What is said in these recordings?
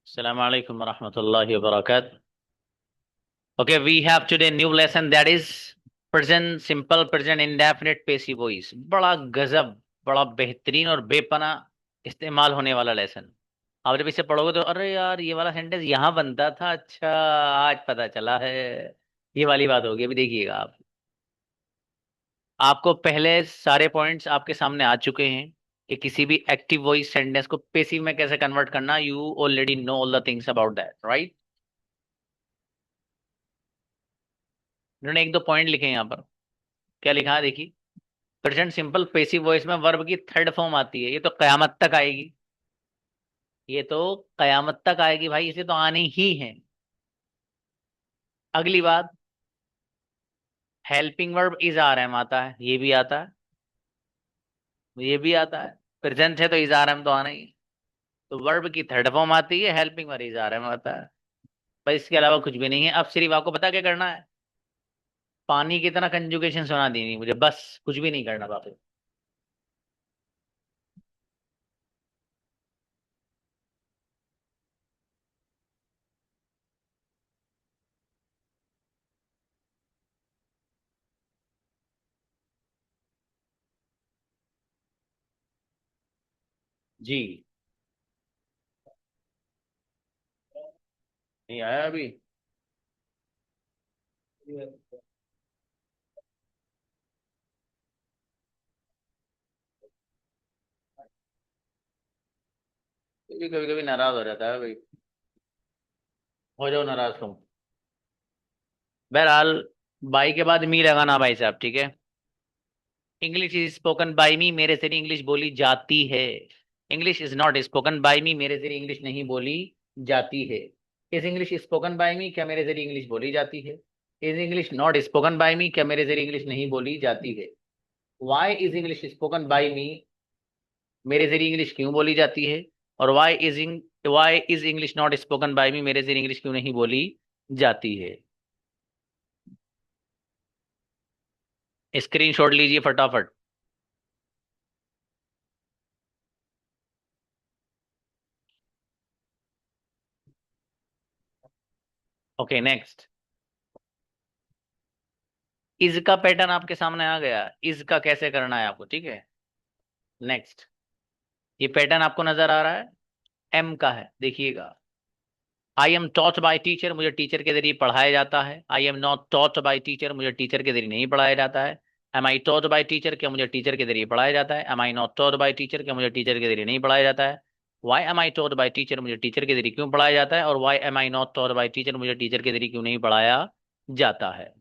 Assalamu alaikum warahmatullahi wabarakatuh. Okay, we have today new lesson that is present simple present indefinite passive voice. बड़ा गजब, बड़ा बेहतरीन और बेपना इस्तेमाल होने वाला लेसन। आप जब इसे पढ़ोगे तो अरे यार ये वाला सेंटेंस यहाँ बनता था, अच्छा आज पता चला है। ये वाली बात होगी, अभी देखिएगा आप। आपको पहले सारे पॉइंट्स आपके सामने आ चुके हैं कि किसी भी एक्टिव वॉइस सेंटेंस को पेसिव में कैसे कन्वर्ट करना। You already know all the things about that, right. उन्होंने एक दो पॉइंट लिखे हैं यहाँ पर। क्या लिखा है देखिए। प्रेजेंट सिंपल पेसिव वॉइस में वर्ब की थर्ड फॉर्म आती है। ये तो कयामत तक आएगी, ये तो कयामत तक आएगी भाई, इसे तो आनी ही है। अगली बात, helping verb is are am आता है, ये भी आता है, ये भी आता है। प्रेजेंट है तो इज आर एम तो आना ही है। तो वर्ब की थर्ड फॉर्म आती है, helping verb is are am आता है। पर इसके अलावा कुछ भी नहीं है। अब सिर्फ आपको पता क्या करना है, पानी की तरह कंजुगेशन सुना देनी मुझे, बस कुछ भी नहीं करना बाकी। जी, नहीं आया अभी। कभी कभी नाराज हो जाता है भाई। हो जाओ नाराज तुम। बहरहाल, बाई के बाद मी लगाना भाई साहब, ठीक है। English is spoken by me, मेरे से इंग्लिश बोली जाती है। English is not spoken by me, मेरे से इंग्लिश नहीं बोली जाती है। Is English spoken by me, क्या मेरे से इंग्लिश बोली जाती है। Is English not spoken by me, क्या मेरे से इंग्लिश नहीं बोली जाती है। Why is English spoken by me, मेरे से इंग्लिश क्यों बोली जाती है। और why is English not spoken by me, मेरे से इंग्लिश क्यों नहीं बोली जाती है। स्क्रीनशॉट लीजिए फटाफट। Okay next. इज का पैटर्न आपके सामने आ गया। इज का कैसे करना है आपको, ठीक है। नेक्स्ट। ये पैटर्न आपको नजर आ रहा है, एम का है, देखिएगा। I am taught by teacher, मुझे टीचर के जरिए पढ़ाया जाता है। I am not taught by teacher, मुझे टीचर के जरिए नहीं पढ़ाया जाता है। Am I taught by teacher, क्या मुझे टीचर के जरिए पढ़ाया जाता है। Am I not taught by teacher, क्या मुझे टीचर के जरिए नहीं पढ़ाया जाता है। Why am I taught by teacher, मुझे टीचर के जरिए क्यों पढ़ाया जाता है। और why am I not taught by teacher, मुझे टीचर के जरिए क्यों नहीं पढ़ाया जाता है।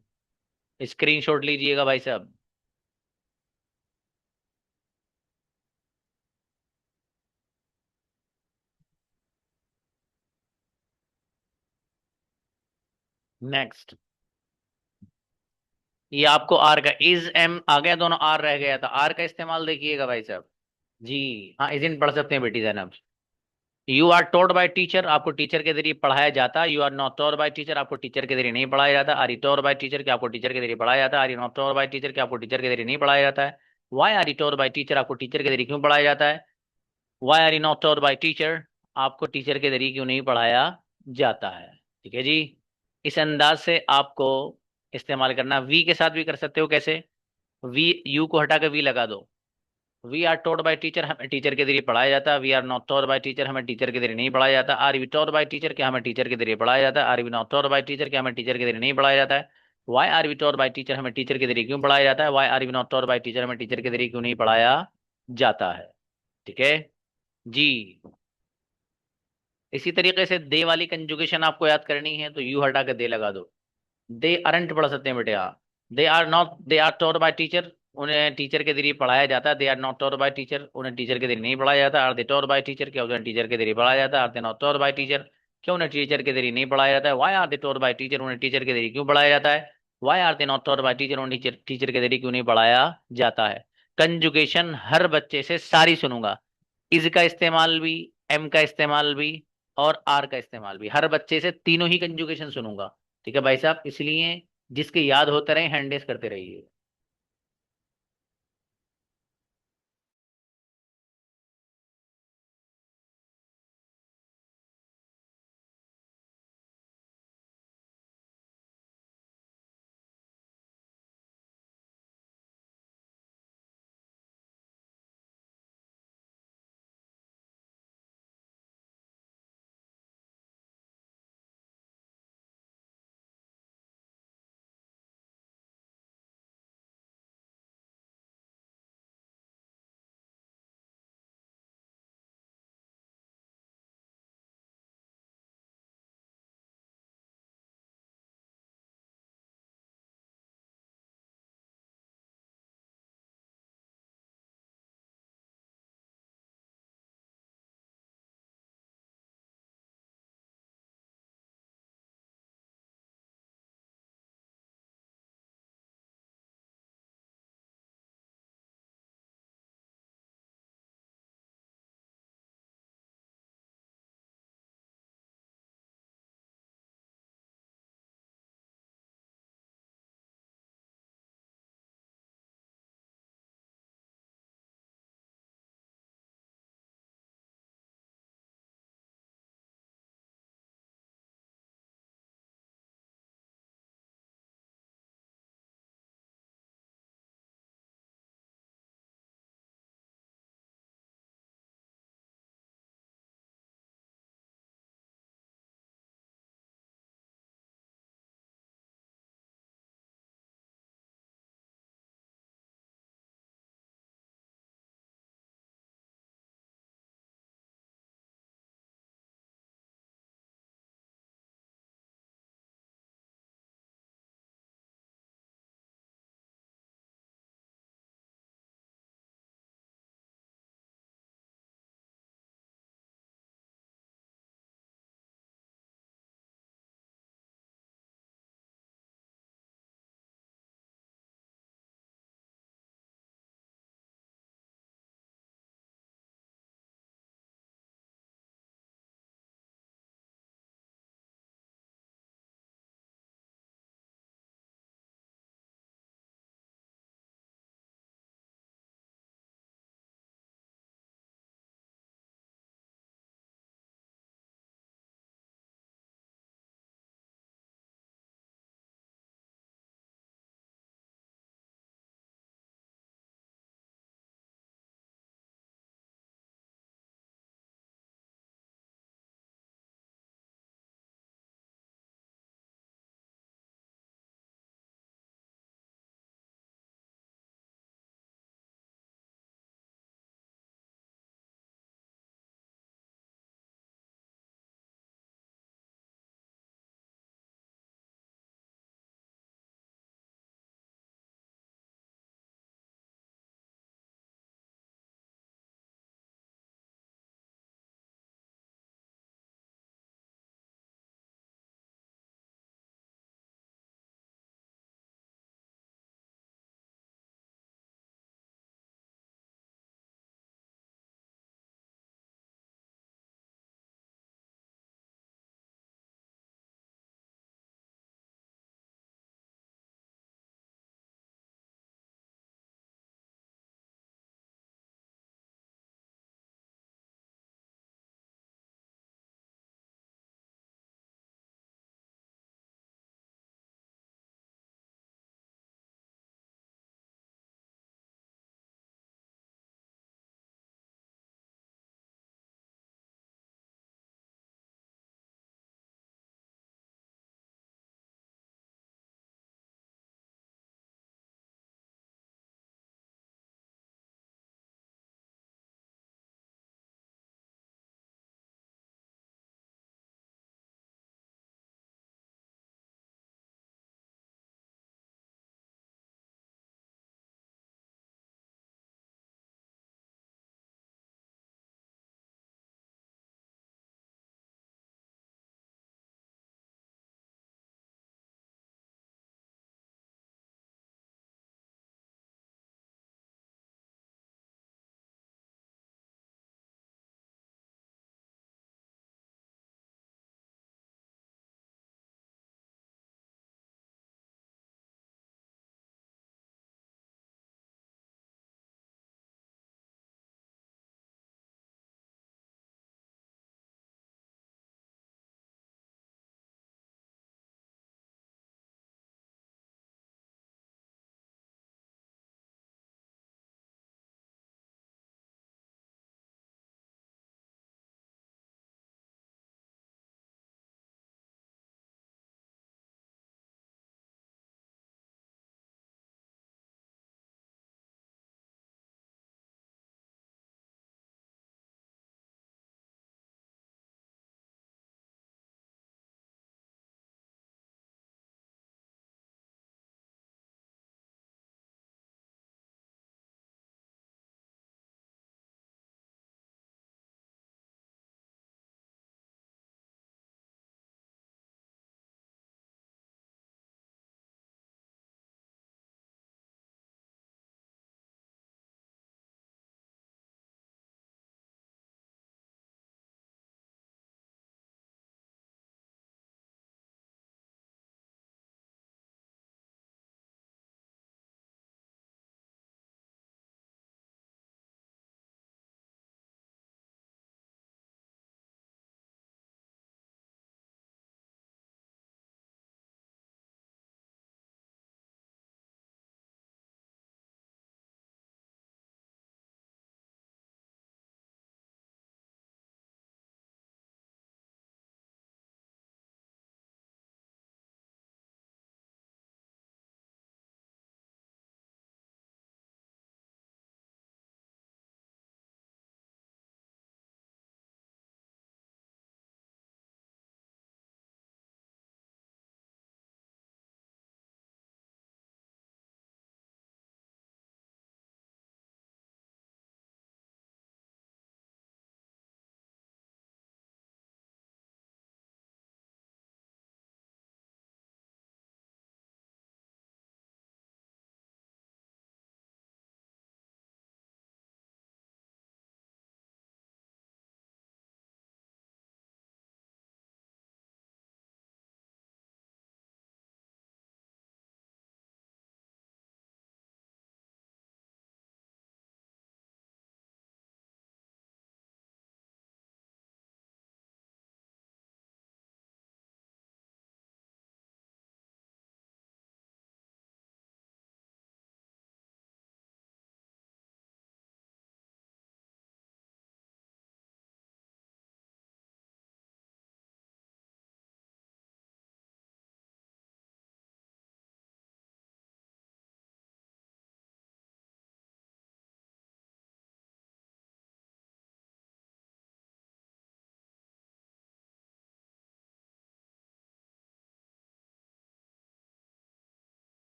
स्क्रीनशॉट लीजिएगा भाई साहब। नेक्स्ट। ये आपको आर का इज एम आ गया, दोनों आर रह गया था। आर का इस्तेमाल देखिएगा भाई साहब। जी, हाँ इजिंट पढ़ सकते हैं बेटी Zainab. You are told by teacher, आपको टीचर के जरिए पढ़ाया जाता है। You are not told by teacher, आपको टीचर के जरिए नहीं पढ़ाया जाता। Are you told by teacher, क्या आपको टीचर के जरिए पढ़ाया जाता है। Are you not told by teacher, क्या आपको टीचर के जरिए नहीं पढ़ाया जाता है। Why are you told by teacher, आपको टीचर के जरिए क्यों पढ़ाया जाता है। Why are you not told by teacher, आपको टीचर के जरिए क्यों नहीं पढ़ाया जाता है। ठीक है जी। इस अंदाज से आपको इस्तेमाल करना। वी के साथ भी कर सकते हो, कैसे। वी, यू को हटा के वी लगा दो। We are told by teacher, हमें टीचर के जरिए पढ़ाया जाता है। We are not told by teacher, हमें टीचर के जरिए नहीं पढ़ाया जाता। Are we told by teacher, क्या हमें टीचर के जरिए पढ़ाया जाता है। Are we not told by teacher, क्या हमें टीचर के जरिए नहीं पढ़ाया जाता है। Why are we told by teacher, हमें टीचर के जरिए क्यों पढ़ाया जाता है। Why are we not told by teacher, हमें टीचर के जरिए क्यों नहीं पढ़ाया जाता है। ठीक है जी। इसी तरीके से दे वाली कंजुगेशन आपको याद करनी है, तो यू हटा के दे लगा दो। दे अरंट पढ़ सकते हैं बेटे, हाँ। They are taught by teacher, उन्हें टीचर के जरिए पढ़ाया जाता है। They are not taught by teacher, उन्हें टीचर के जरिए नहीं पढ़ाया जाता। Are they taught by teacher, क्या उन्हें टीचर के जरिए पढ़ाया जाता है। Are they not taught by teacher, क्यों उन्हें टीचर के जरिए नहीं पढ़ाया जाता है। Why are they taught by teacher, उन्हें टीचर के जरिए क्यों पढ़ाया जाता है। Why are they not taught by teacher, उन्हें टीचर टीचर के जरिए क्यों नहीं पढ़ाया जाता है। कंजुगेशन हर बच्चे से सारी सुनूंगा। इज का इस्तेमाल भी, एम का इस्तेमाल भी, और आर का इस्तेमाल भी, हर बच्चे से तीनों ही कंजुगेशन सुनूंगा। ठीक है भाई साहब, इसलिए जिसके याद होते रहे हैंड रेस करते रहिए।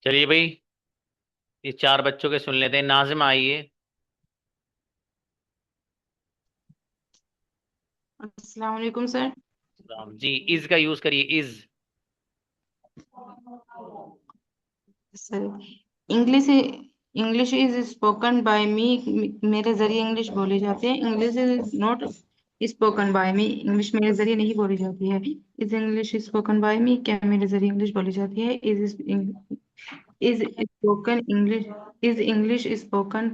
चलिए भाई, ये चार बच्चों के सुन लेते हैं। नाजिम आइए। अस्सलाम वालेकुम सर। राम जी, इज का यूज करिए, is. Sir, English English is spoken by me. मेरे जरिए इंग्लिश बोली जाती है। English is not spoken by me. English मेरे जरिए नहीं बोली जाती है। Is English spoken by me, क्या मेरे जरिए इंग्लिश बोली जाती है? Is spoken English is English spoken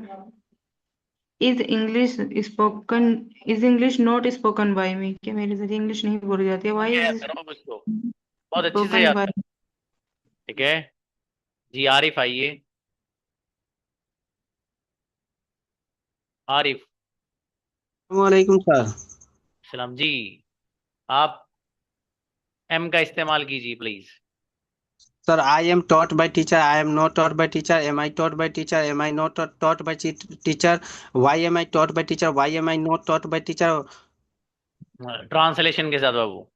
is English spoken is English not spoken by me, क्या मेरे जरिए इंग्लिश नहीं बोली जाती है? वाई याद इज करो मुझको, बहुत अच्छे से स्पोकन याद बाय। करो। ठीक है। जी आरिफ आइए। आरिफ। वालेकुम सर। सलाम जी। आप एम का इस्तेमाल कीजिए please. Sir, I am taught by teacher, I am not taught by teacher, am I taught by teacher, am I not taught by teacher, why am I taught by teacher, why am I not taught by teacher. Translation के साथ बाबू।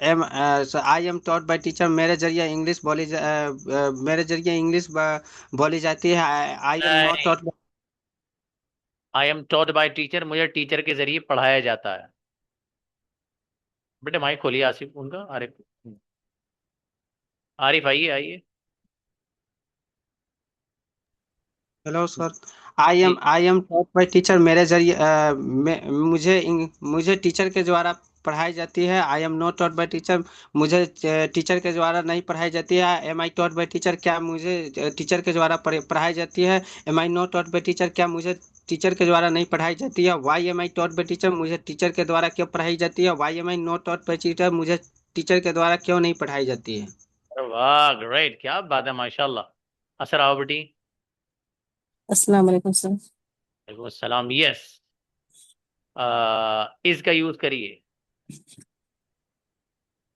Am I am taught by teacher, मेरे जरिए English मेरे जरिए English बोली जाती है। आई एम नॉट नहीं, taught. I am taught by teacher, मुझे टीचर के जरिए पढ़ाया जाता है। बेटे माइक खोलिए आसिफ उनका, आरिफ। आरिफ आइए आइए। Hello sir. जी। I am taught by teacher, मेरे जरिए मुझे टीचर के द्वारा पढ़ाई जाती है। I am not taught by teacher, मुझे टीचर के द्वारा नहीं पढ़ाई जाती है। Am I taught by teacher, क्या मुझे टीचर के द्वारा पढ़ाई जाती है? Am I not taught by teacher, क्या मुझे टीचर के द्वारा नहीं पढ़ाई जाती है? Why am I taught by teacher, मुझे टीचर के द्वारा क्यों पढ़ाई जाती है? Why am I not taught by teacher, मुझे टीचर के द्वारा क्यों नहीं पढ़ाई जाती है? अरे वाह, ग्रेट, क्या बात है, माशाल्लाह। असर आओ बेटी। अस्सलाम वालेकुम सर। वालेकुम अस्सलाम। यस। इसका यूज करिए।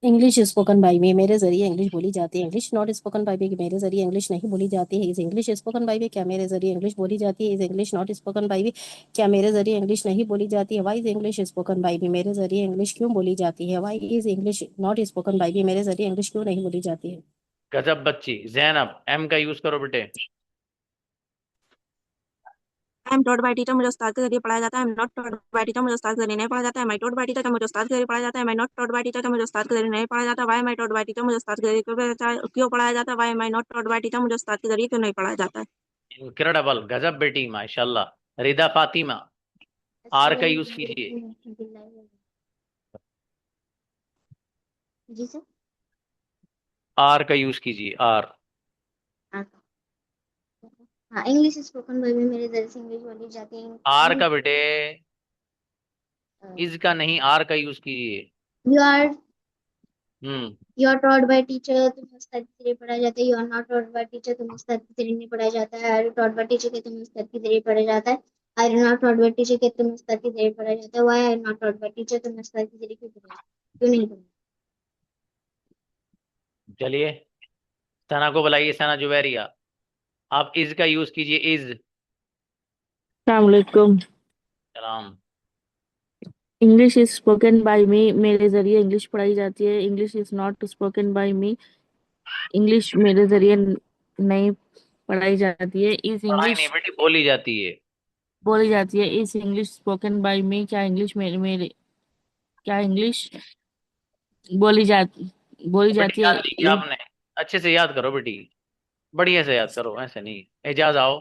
इंग्लिश स्पोकन बाय मी, मेरे जरिए इंग्लिश बोली जाती है। English not spoken by me, मेरे जरिए इंग्लिश नहीं बोली जाती है। Is English spoken by me, क्या मेरे जरिए इंग्लिश बोली जाती है? Is English not spoken by me, क्या मेरे जरिए इंग्लिश नहीं बोली जाती है? Why is English spoken by me, मेरे जरिए इंग्लिश क्यों बोली जाती है? Why is English not spoken by me, मेरे जरिए इंग्लिश क्यों नहीं बोली जाती है? गजब बच्ची। जैनब, एम का यूज करो बेटे। I am taught by teacher, मुझे उस्ताद के जरिए पढ़ाया जाता है। I am not taught by teacher, मुझे उस्ताद के जरिए नहीं पढ़ाया जाता है। Am I taught by teacher, मुझे उस्ताद के जरिए पढ़ाया जाता है। Am I not taught by teacher, मुझे उस्ताद के जरिए नहीं पढ़ाया जाता। Why am I taught by teacher, मुझे उस्ताद के जरिए क्यों पढ़ाया जाता है? Why am I not taught by teacher, मुझे उस्ताद के जरिए क्यों नहीं पढ़ाया जाता है? इनक्रेडिबल, गजब बेटी, माशाल्लाह। रिदा फातिमा, आर का यूज कीजिए। जी सर। आर का यूज कीजिए, आर। हाँ। हाँ, इंग्लिश स्पोकन बाय में मेरे जरिए से इंग्लिश बोली जाती है। आर का बेटे, इज का नहीं, आर का यूज कीजिए। You are hmm. You are taught by teacher, तुम्हें उस्ताद के जरिए पढ़ाया जाता है। You are not taught by teacher, तुम्हें उस्ताद के जरिए नहीं पढ़ाया जाता है। Are you taught by teacher के तुम्हें उस्ताद के जरिए पढ़ाया जाता है। Are you not taught by teacher के तुम्हें उस्ताद के जरिए पढ़ाया जाता है। Why are not taught by teacher, तुम्हें उस्ताद के जरिए क्यों नहीं पढ़ाया? चलिए, सना को बुलाइए, सना जुबैरिया। आप इज का यूज कीजिए, इज। Assalamualaikum. सलाम। English is spoken by me, मेरे जरिए इंग्लिश पढ़ाई जाती है। English is not spoken by me, English मेरे जरिए नहीं पढ़ाई जाती है। इज पढ़ाई नहीं इंग्लिश बेटी, बोली जाती है। बोली जाती है। Is English spoken by me, क्या इंग्लिश मेरे क्या इंग्लिश बोली जाती बोली बेटी जाती है? याद नहीं किया आपने। अच्छे से याद करो बेटी, बढ़िया से याद करो, ऐसे नहीं। एजाज आओ।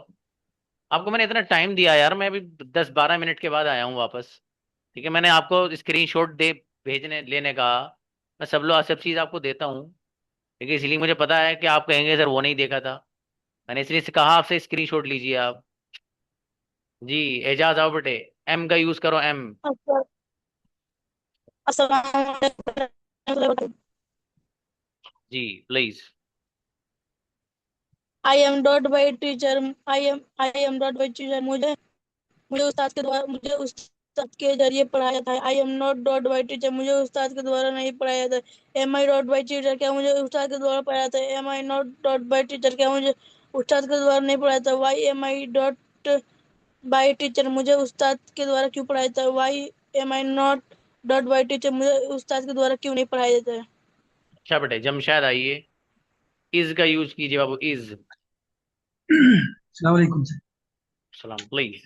आपको मैंने इतना टाइम दिया यार, मैं अभी 10-12 मिनट के बाद आया हूँ वापस। ठीक है, मैंने आपको स्क्रीनशॉट दे भेजने लेने का। मैं सब चीज़ आपको देता हूँ। ठीक है, इसलिए मुझे पता है कि आप कहेंगे सर वो नहीं देखा था। मैंने इसलिए से कहा आपसे स्क्रीनशॉट लीजिए आप। जी। एजाज आओ बेटे। एम का यूज करो, एम। जी please. I am taught by teacher I am taught by teacher, मुझे मुझे उस्ताद के जरिए पढ़ाया जाता है। I am not taught by teacher, मुझे उस्ताद के द्वारा नहीं पढ़ाया जाता है। Am I taught by teacher, क्या मुझे उस्ताद के द्वारा पढ़ाया जाता है? Am I not taught by teacher, क्या मुझे उस्ताद के द्वारा नहीं पढ़ाया जाता? Why am I taught by teacher, मुझे उस्ताद के द्वारा क्यों पढ़ाया जाता है? Why am I not taught by teacher, मुझे उस्ताद के द्वारा क्यों नहीं पढ़ाया जाता है? अच्छा बेटे, जमशेद आइए। इज का यूज कीजिए बाबू, इज। अस्सलाम वालेकुम सर। सलाम please.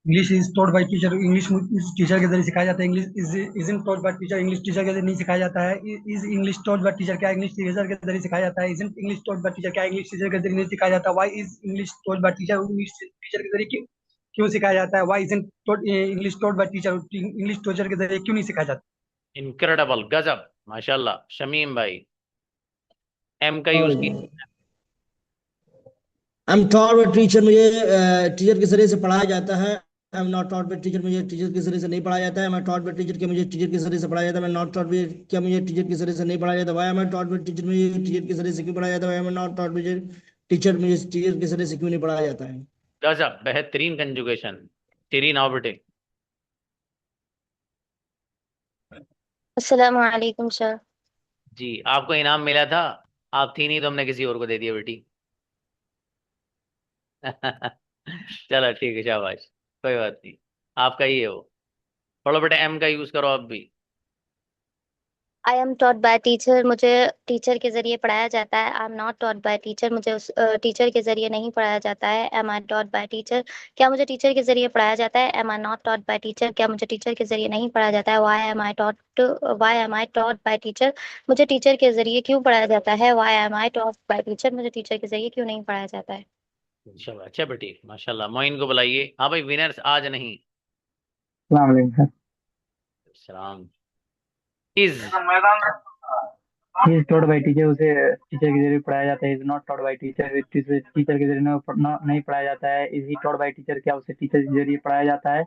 English is taught by teacher, English teacher के जरिए सिखाया जाता है। English is in taught by teacher, English teacher के जरिए नहीं सिखाया जाता है। Is English taught by teacher, क्या इंग्लिश टीचर के जरिए सिखाया जाता है। Is English taught by teacher, क्या इंग्लिश टीचर के जरिए नहीं सिखाया जाता। Why is English taught by teacher, English teacher के जरिए क्यों क्यों सिखाया जाता है। Why is English taught by teacher, English teacher के जरिए क्यों नहीं सिखाया जाता। इनक्रेडिबल, गजब, माशाल्लाह। शमीम भाई, एम का यूज कीजिए। आई एम टॉट बाय टीचर, मुझे टीचर के जरिए से पढ़ाया जाता है। I am not taught by teacher, मुझे टीचर के जरिए से नहीं पढ़ाया जाता है। मैं टॉट बाय टीचर, क्या मुझे टीचर के जरिए से पढ़ाया जाता है। मैं नॉट टॉट बाय, क्या मुझे टीचर के जरिए से नहीं पढ़ाया जाता। Why am I taught by teacher, मुझे टीचर के जरिए से क्यों पढ़ाया जाता है। Why am I not taught by teacher, मुझे टीचर के जरिए से क्यों नहीं पढ़ाया जाता है। गजब, बेहतरीन कंजुगेशन। तेरीन आओ बेटे। अस्सलाम वालेकुम सर। जी, आपको इनाम मिला था, आप थी नहीं तो हमने किसी और को दे दिया बेटी। चलो ठीक है, शाबाश, कोई बात नहीं, आपका ही है वो। पढ़ो बेटे, एम का यूज करो अब भी। I am taught by teacher, मुझे टीचर के जरिए पढ़ाया जाता है। I am not taught by teacher, मुझे उस टीचर के जरिए नहीं पढ़ाया जाता है। Am I taught by teacher, क्या मुझे टीचर के जरिए पढ़ाया जाता है। Am I not taught by teacher, क्या मुझे टीचर के जरिए नहीं पढ़ाया जाता है। Why am I taught by teacher, मुझे टीचर के जरिए क्यों पढ़ाया जाता है। Why am I taught by teacher, मुझे टीचर के जरिए क्यों नहीं पढ़ाया जाता है। शाबाश, अच्छा बेटी, माशाल्लाह। मोइन को बुलाइए। हाँ भाई, विनर्स आज नहीं। अस्सलाम वालेकुम सलाम। Is sir. Is taught by teacher, उसे टीचर के जरिए पढ़ाया जाता है। Is not taught by teacher, teacher के जरिए नहीं पढ़ाया जाता है। Is he taught by teacher, क्या उसे टीचर के जरिए पढ़ाया जाता है।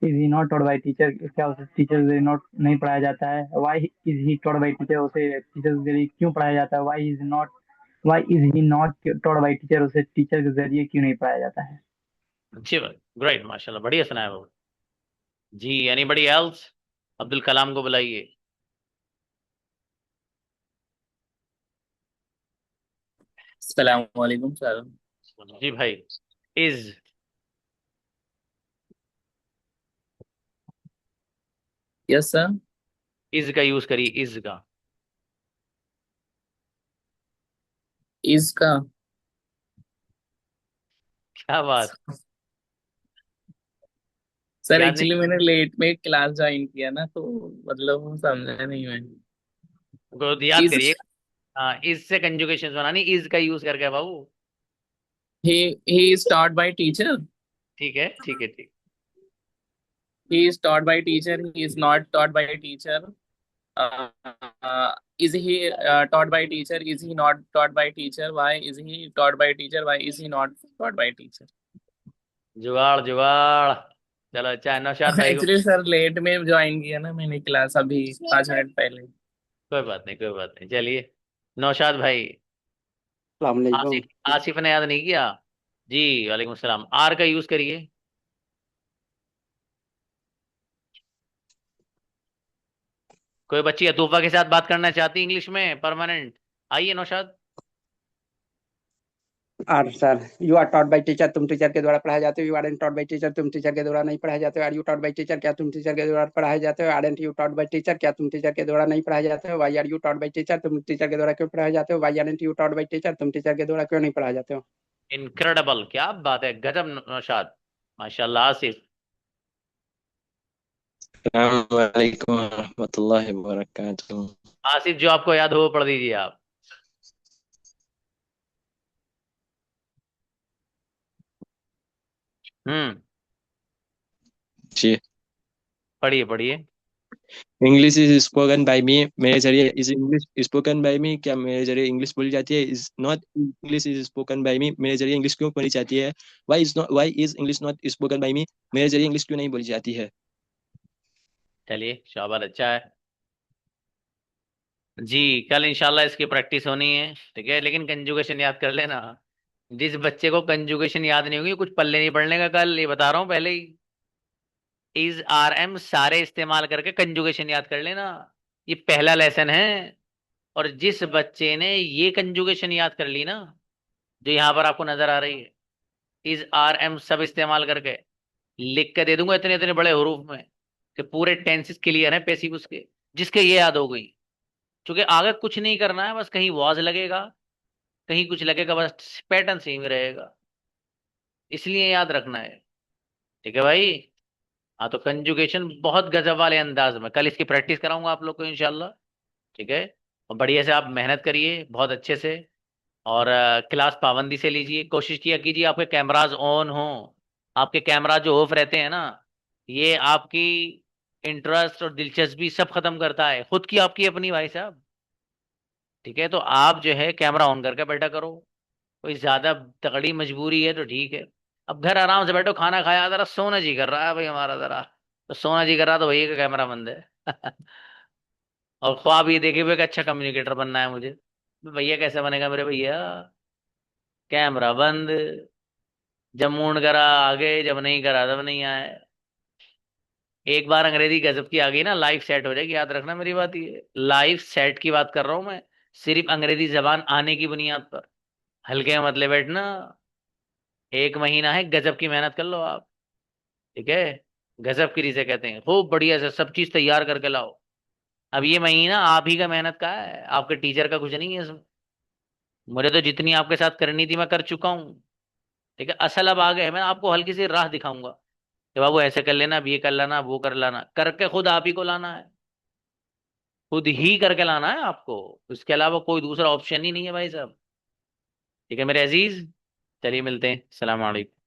Is he not taught by teacher, क्या उसे टीचर के जरिए नॉट नहीं पढ़ाया जाता है। Why is he taught by teacher, उसे टीचर के जरिए क्यों पढ़ाया जाता है। Why is he not taught by teacher, उसे टीचर के जरिए क्यों नहीं पढ़ाया जाता है। अच्छी बात, ग्रेट, माशाल्लाह, बढ़िया सुनाया बाबू जी। Anybody else? अब्दुल कलाम को बुलाइए। अस्सलाम वालेकुम सर। जी भाई, इज यस सर। इज का यूज करिए, इज का। इसका क्या बात, सर, याद नहीं? एक्चुअली मैंने लेट में क्लास ज्वाइन किया ना, तो मतलब समझा नहीं मैं। को याद इज करिए। हाँ, इज से कंजुगेशन बनानी, इज का यूज करके बाबू। he he is taught by teacher. ठीक है, ठीक है, ठीक। He is taught by teacher. He is not taught by teacher. Is he taught by teacher? Is he not taught by teacher? Why is he taught by teacher? Why is he not taught by teacher? जुगाड़ जुगाड़। चलो अच्छा है, नौशाद भाई को। Actually sir late में join किया ना मैंने क्लास, अभी 5 मिनट पहले। कोई बात नहीं, कोई बात नहीं, चलिए। नौशाद भाई। अस्सलाम वालेकुम। आसिफ, आसिफ ने याद नहीं किया। जी वालेकुम सलाम। आर का यूज करिए। कोई बच्ची अतूफा के साथ बात करना चाहती इंग्लिश में परमानेंट? आइए Naushad. Are sir, you are taught by teacher, तुम टीचर के द्वारा पढ़ाए जाते हो। You aren't taught by teacher, तुम टीचर के द्वारा नहीं पढ़ाए जाते हो। Are you taught by teacher, क्या तुम टीचर के द्वारा पढ़ाए जाते हो। Aren't you taught by teacher, क्या तुम टीचर के द्वारा नहीं पढ़ाए जाते हो। Why are you taught by teacher, तुम टीचर के द्वारा क्यों पढ़ाए जाते हो। Why aren't you taught by teacher, तुम टीचर के द्वारा क्यों नहीं पढ़ाए जाते हो। इनक्रेडिबल, क्या बात है, गजब नौशाद, माशाल्लाह। आसिफ। अस्सलाम वालेकुम रहमतुल्लाहि व बरकातुहू। आसिफ, जो आपको याद हो वो पढ़ दीजिए आप। हम्म, जी, पढ़िए पढ़िए। English is spoken by me, मेरे जरिए is English spoken by me, क्या मेरे जरिए इंग्लिश बोली जाती है। Is not English is spoken by me, मेरे जरिए इंग्लिश क्यों बोली जाती है। Why is English not spoken by me, मेरे जरिए इंग्लिश क्यों नहीं बोली जाती है। चलिए, शाबाश, अच्छा है जी। कल इंशाल्लाह इसकी प्रैक्टिस होनी है, ठीक है, लेकिन कंजुगेशन याद कर लेना। जिस बच्चे को कंजुगेशन याद नहीं होगी, कुछ पल्ले नहीं पड़ने का कल, ये बता रहा हूँ पहले ही। इज आर एम सारे इस्तेमाल करके कंजुगेशन याद कर लेना, ये पहला लेसन है। और जिस बच्चे ने ये कंजुगेशन याद कर ली ना, जो यहाँ पर आपको नजर आ रही है, इज आर एम सब इस्तेमाल करके, लिख के दे दूंगा इतने इतने बड़े हरूफ में कि पूरे टेंसेस क्लियर है पैसिव उसके, जिसके ये याद हो गई, क्योंकि आगे कुछ नहीं करना है, बस कहीं वॉज लगेगा, कहीं कुछ लगेगा, बस पैटर्न सेम रहेगा, इसलिए याद रखना है। ठीक है भाई। हाँ, तो कंजुगेशन बहुत गजब वाले अंदाज में कल इसकी प्रैक्टिस कराऊंगा आप लोग को इंशाल्लाह। ठीक है। और बढ़िया से आप मेहनत करिए बहुत अच्छे से, और क्लास पाबंदी से लीजिए, कोशिश किया कीजिए आपके कैमराज ऑन हो। आपके कैमरा जो ऑफ रहते हैं ना, ये आपकी इंटरेस्ट और दिलचस्पी सब खत्म करता है, खुद की आपकी अपनी भाई साहब। ठीक है, तो आप जो है कैमरा ऑन करके बैठा करो। कोई ज्यादा तगड़ी मजबूरी है तो ठीक है, अब घर आराम से बैठो, खाना खाया, जरा सोना जी कर रहा है भाई हमारा, जरा तो सोना जी कर रहा, तो भैया का कैमरा बंद है। और ख्वाब ये देखे हुए कि अच्छा कम्युनिकेटर बनना है मुझे, भैया कैसे बनेगा मेरे भैया, कैमरा बंद, जब मूड करा आ गए, जब नहीं करा तब नहीं आए। एक बार अंग्रेजी गजब की आ गई ना, लाइफ सेट हो जाएगी, याद रखना मेरी बात, ये लाइफ सेट की बात कर रहा हूं मैं, सिर्फ अंग्रेजी जबान आने की बुनियाद पर। हल्के में मतलब बैठना, 1 महीना है, गजब की मेहनत कर लो आप। ठीक है, गजब की रीसे कहते हैं, खूब बढ़िया से सब चीज तैयार करके लाओ। अब ये महीना आप ही का मेहनत का है, आपके टीचर का कुछ नहीं है इसमें। मुझे तो जितनी आपके साथ करनी थी मैं कर चुका हूँ। ठीक है, असल अब आ गए, मैं आपको हल्की सी राह दिखाऊंगा कि बाबू ऐसे कर लेना, अब ये कर लेना, वो कर लाना, करके खुद आप ही को लाना है, खुद ही करके लाना है आपको, इसके अलावा कोई दूसरा ऑप्शन ही नहीं है भाई साहब। ठीक है मेरे अजीज, चलिए मिलते हैं, सलाम अलैकुम।